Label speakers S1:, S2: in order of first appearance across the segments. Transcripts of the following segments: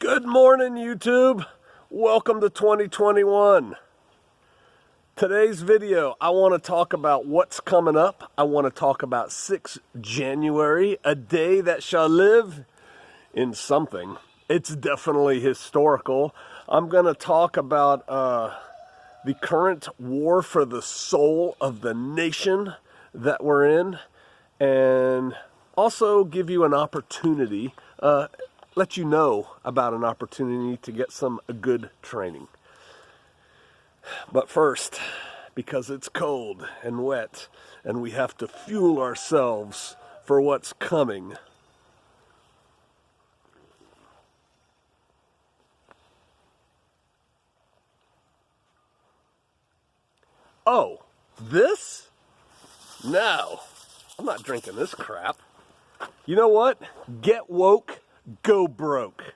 S1: Good morning, YouTube. Welcome to 2021. Today's video, I want to talk about what's coming up. I want to talk about 6 January, a day that shall live in something. It's definitely historical. I'm going to talk about the current war for the soul of the nation that we're in, and also give you an opportunity, let you know about an opportunity to get some good training. But first, because it's cold and wet and we have to fuel ourselves for what's coming, oh, this? No, I'm not drinking this crap. You know what? Get woke, go broke.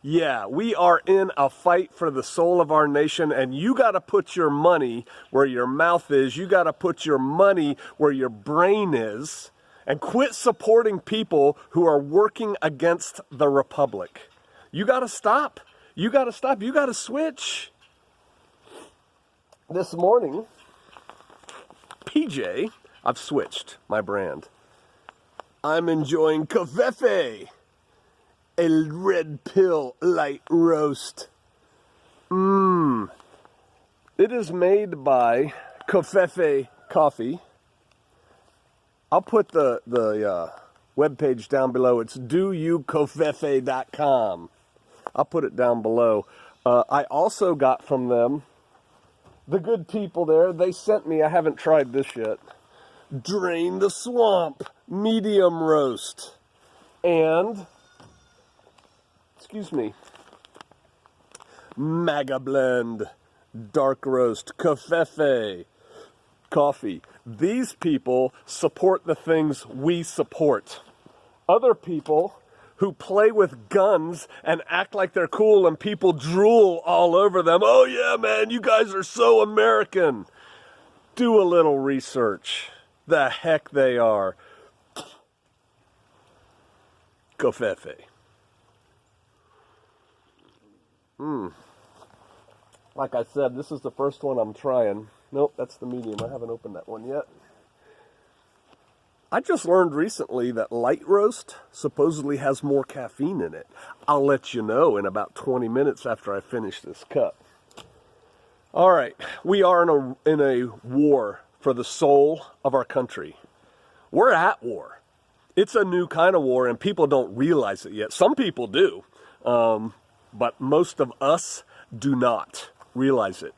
S1: Yeah, we are in a fight for the soul of our nation, and you got to put your money where your mouth is. You got to put your money where your brain is, and quit supporting people who are working against the republic. You got to stop. You got to stop. You got to switch. This morning, PJ, I've switched my brand. I'm enjoying COVFEFE. A red pill light roast. It is made by COVFEFE coffee. I'll put the webpage down below. It's doyoukofefe.com. I'll put it down below. I also got from them, the good people there, they sent me, I haven't tried this yet, Drain the Swamp medium roast. And Mega Blend dark roast COVFEFE coffee. These people support the things we support. Other people who play with guns and act like they're cool and people drool all over them. Oh yeah, man, you guys are so American. Do a little research. The heck they are. COVFEFE. Like I said, this is the first one I'm trying. Nope, that's the medium. I haven't opened that one yet. I just learned recently that light roast supposedly has more caffeine in it. I'll let you know in about 20 minutes after I finish this cup. All right, we are in a war for the soul of our country. We're at war. It's a new kind of war, and people don't realize it yet. Some people do. But most of us do not realize it.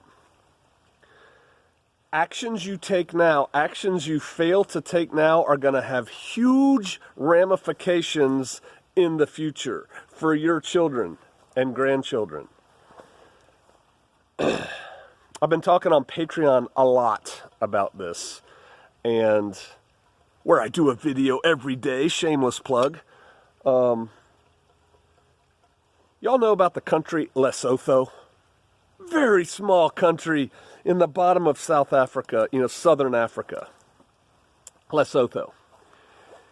S1: Actions you take now, actions you fail to take now are going to have huge ramifications in the future for your children and grandchildren. I've been talking on Patreon a lot about this, and where I do a video every day, shameless plug. Y'all know about the country Lesotho? Very small country in the bottom of South Africa, southern Africa. Lesotho.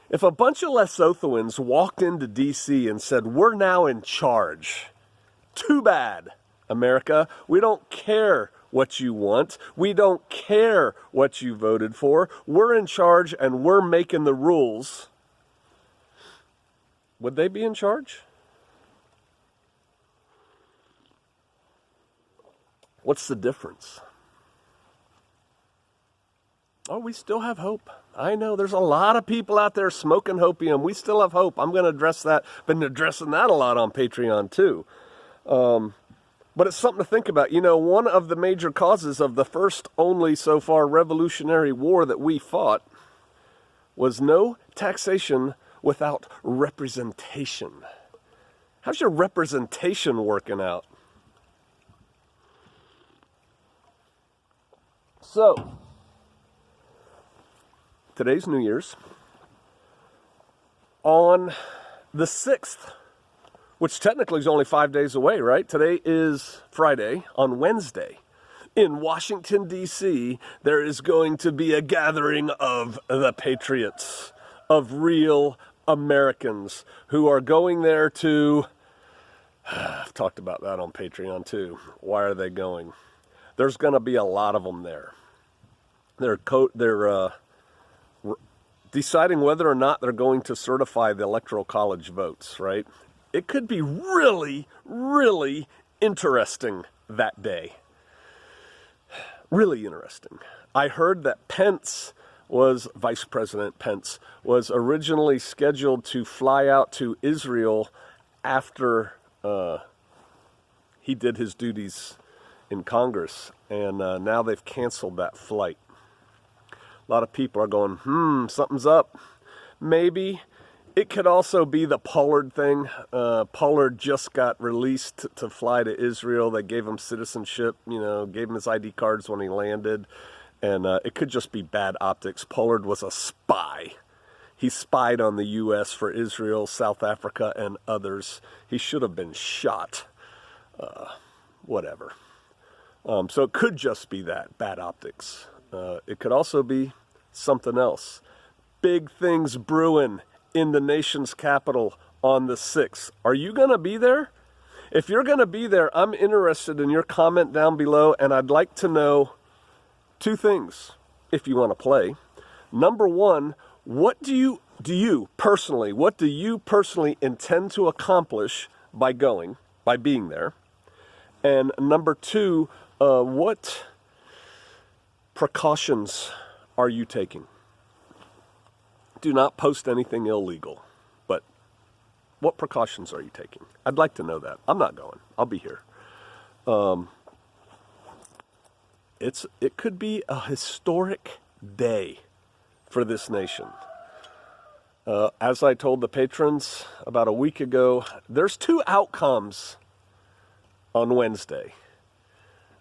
S1: If a bunch of Lesothoans walked into D.C. and said, we're now in charge, too bad, America. We don't care what you want. We don't care what you voted for. We're in charge and we're making the rules. Would they be in charge? What's the difference? Oh, we still have hope. I know there's a lot of people out there smoking hopium. We still have hope. I'm going to address that. Been addressing that a lot on Patreon too. But it's something to think about. One of the major causes of the first only so far revolutionary war that we fought was no taxation without representation. How's your representation working out? So, today's New Year's. On the 6th, which technically is only 5 days away, right? Today is Friday. On Wednesday, in Washington, D.C., there is going to be a gathering of the patriots, of real Americans who are going there to I've talked about that on Patreon too. Why are they going? There's going to be a lot of them there. They're deciding whether or not they're going to certify the Electoral College votes, right? It could be really, really interesting that day. Really interesting. I heard that Vice President Pence was originally scheduled to fly out to Israel after he did his duties in Congress, and now they've canceled that flight. A lot of people are going, something's up. Maybe. It could also be the Pollard thing. Pollard just got released to fly to Israel. They gave him citizenship, gave him his ID cards when he landed. And it could just be bad optics. Pollard was a spy. He spied on the U.S. for Israel, South Africa, and others. He should have been shot. Whatever. So it could just be that, bad optics. It could also be something else. Big things brewing in the nation's capital on the 6th. Are you going to be there? If you're going to be there, I'm interested in your comment down below, and I'd like to know 2 things if you want to play. Number 1, what do you personally intend to accomplish by being there? And number 2, what precautions are you taking? Do not post anything illegal, but what precautions are you taking? I'd like to know that. I'm not going. I'll be here. It could be a historic day for this nation. As I told the patrons about a week ago, there's 2 outcomes on Wednesday.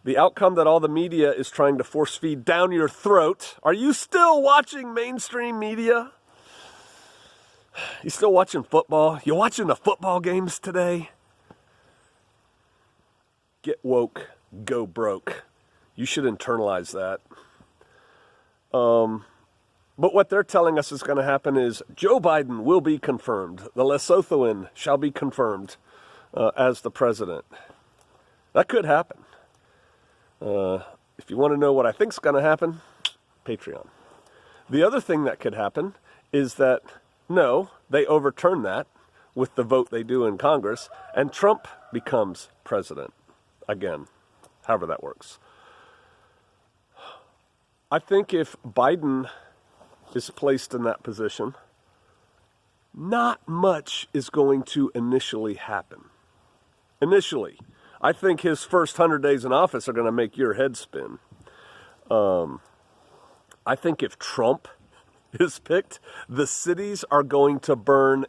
S1: The outcome that all the media is trying to force feed down your throat. Are you still watching mainstream media? You still watching football? You watching the football games today? Get woke, go broke. You should internalize that. But what they're telling us is going to happen is Joe Biden will be confirmed. The Lesothoan shall be confirmed as the president. That could happen. If you want to know what I think is going to happen, Patreon. The other thing that could happen is that, no, they overturn that with the vote they do in Congress, and Trump becomes president again, however that works. I think if Biden is placed in that position, not much is going to initially happen. Initially. I think his first 100 days in office are going to make your head spin. I think if Trump is picked, the cities are going to burn,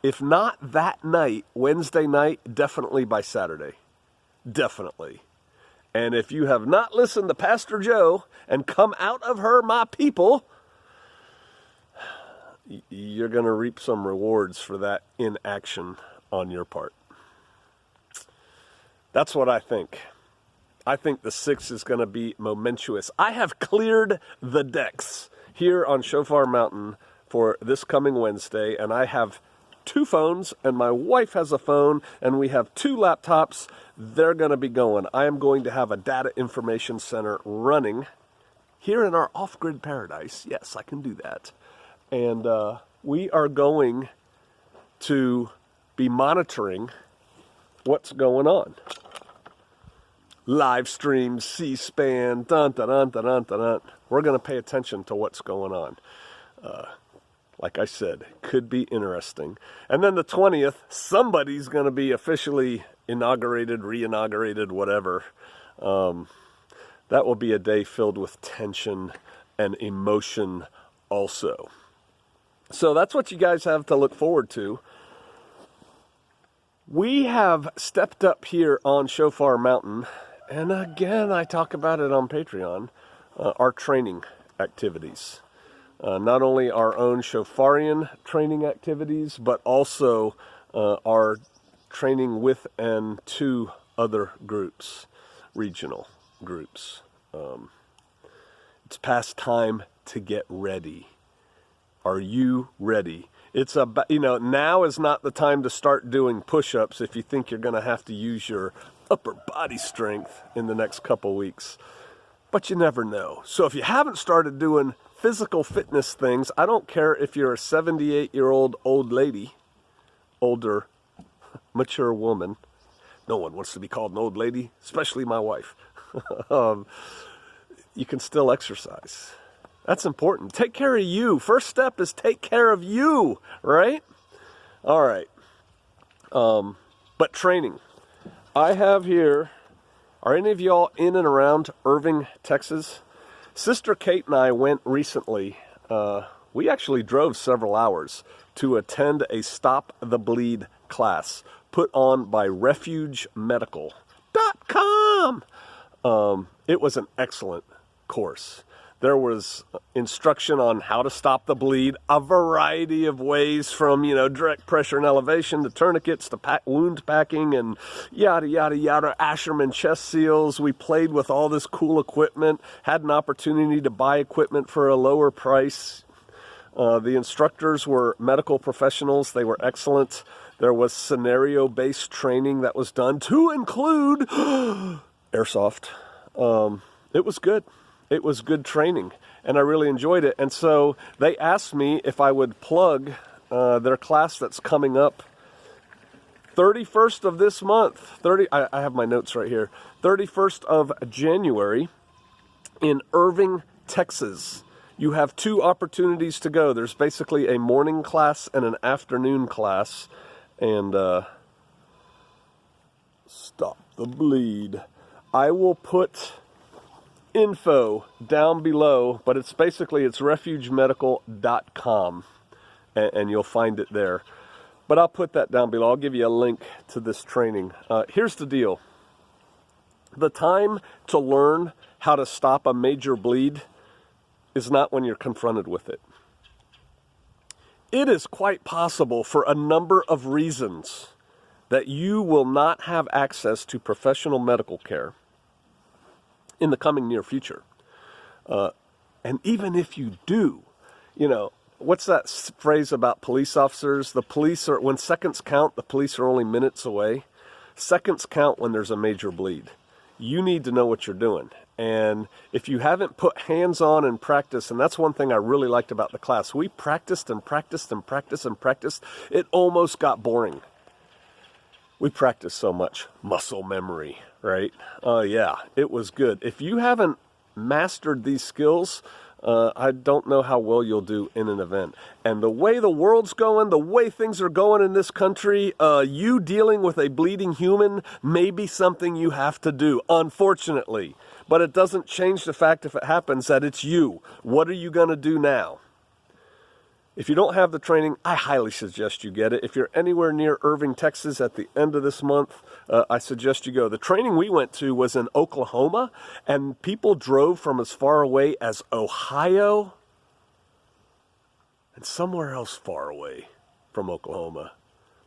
S1: if not that night, Wednesday night, definitely by Saturday. Definitely. And if you have not listened to Pastor Joe and come out of her, my people, you're going to reap some rewards for that inaction on your part. That's what I think. I think the 6th is going to be momentous. I have cleared the decks here on Shofar Mountain for this coming Wednesday, and I have 2 phones, and my wife has a phone, and we have 2 laptops. They're going to be going. I am going to have a data information center running here in our off-grid paradise. Yes, I can do that. And we are going to be monitoring what's going on. Live streams, C-SPAN, dun, dun, dun, dun, dun, dun, dun. We're going to pay attention to what's going on. Like I said, could be interesting. And then the 20th, somebody's going to be officially inaugurated, re-inaugurated, whatever. That will be a day filled with tension and emotion also. So that's what you guys have to look forward to. We have stepped up here on Shofar Mountain, and again, I talk about it on Patreon, our training activities. Not only our own Shofarian training activities, but also our training with and to other groups, regional groups. It's past time to get ready. Are you ready? It's about, now is not the time to start doing push-ups if you think you're going to have to use your upper body strength in the next couple weeks. But you never know. So if you haven't started doing physical fitness things, I don't care if you're a 78-year-old old lady, older, mature woman. No one wants to be called an old lady, especially my wife. You can still exercise. That's important. Take care of you. First step is take care of you, right? All right. But training. I have here, are any of y'all in and around Irving, Texas? Sister Kate and I went recently. We actually drove several hours to attend a Stop the Bleed class put on by refugemedical.com. It was an excellent course. There was instruction on how to stop the bleed, a variety of ways from, direct pressure and elevation to tourniquets to wound packing and yada, yada, yada, Asherman chest seals. We played with all this cool equipment, had an opportunity to buy equipment for a lower price. The instructors were medical professionals. They were excellent. There was scenario-based training that was done to include airsoft. It was good. It was good training, and I really enjoyed it. And so they asked me if I would plug their class that's coming up 31st of this month. I have my notes right here. 31st of January in Irving, Texas. You have 2 opportunities to go. There's basically a morning class and an afternoon class. And stop the bleed. I will put info down below, but it's refugemedical.com, and you'll find it there. But I'll put that down below. I'll give you a link to this training. Here's the deal. The time to learn how to stop a major bleed is not when you're confronted with it. It is quite possible for a number of reasons that you will not have access to professional medical care in the coming near future. And even if you do, what's that phrase about police officers? The police are, when seconds count, the police are only minutes away. Seconds count when there's a major bleed. You need to know what you're doing. And if you haven't put hands on and practice, and that's one thing I really liked about the class, we practiced and practiced and practiced and practiced. It almost got boring. We practiced so much muscle memory, right? Yeah, it was good. If you haven't mastered these skills, I don't know how well you'll do in an event. And the way the world's going, the way things are going in this country, you dealing with a bleeding human may be something you have to do, unfortunately. But it doesn't change the fact, if it happens, that it's you. What are you going to do now? If you don't have the training, I highly suggest you get it. If you're anywhere near Irving, Texas at the end of this month, I suggest you go. The training we went to was in Oklahoma, and people drove from as far away as Ohio and somewhere else far away from Oklahoma,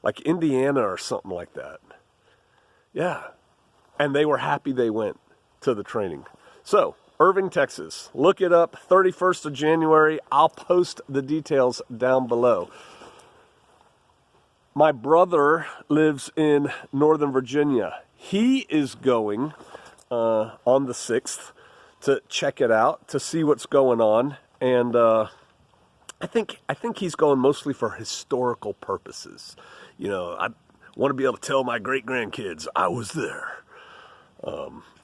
S1: like Indiana or something like that. Yeah, and they were happy they went to the training. So, Irving, Texas. Look it up, 31st of January. I'll post the details down below. My brother lives in Northern Virginia. He is going on the 6th to check it out, to see what's going on. And I think he's going mostly for historical purposes. I want to be able to tell my great-grandkids I was there.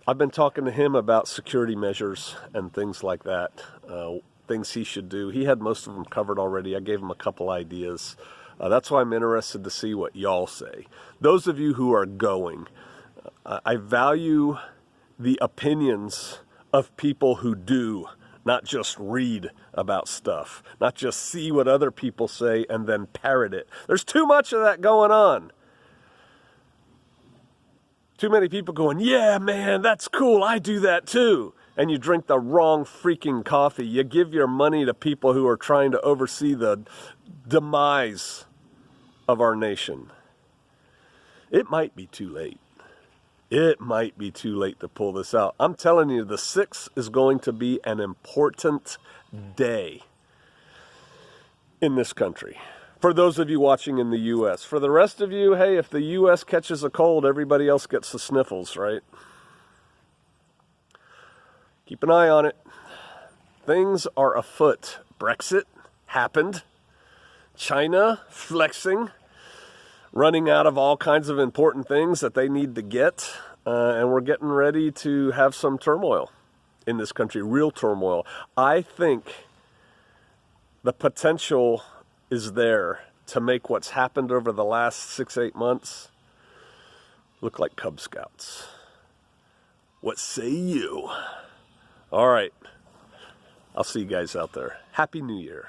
S1: I've been talking to him about security measures and things like that, things he should do. He had most of them covered already. I gave him a couple ideas. That's why I'm interested to see what y'all say. Those of you who are going, I value the opinions of people who do, not just read about stuff, not just see what other people say and then parrot it. There's too much of that going on. Too many people going, yeah, man, that's cool. I do that too. And you drink the wrong freaking coffee. You give your money to people who are trying to oversee the demise of our nation. It might be too late. It might be too late to pull this out. I'm telling you, the 6th is going to be an important day in this country. For those of you watching in the U.S. For the rest of you, hey, if the U.S. catches a cold, everybody else gets the sniffles, right? Keep an eye on it. Things are afoot. Brexit happened. China flexing, running out of all kinds of important things that they need to get. And we're getting ready to have some turmoil in this country, real turmoil. I think the potential is there to make what's happened over the last 6-8 months look like Cub Scouts. What say you? All right. I'll see you guys out there. Happy New Year.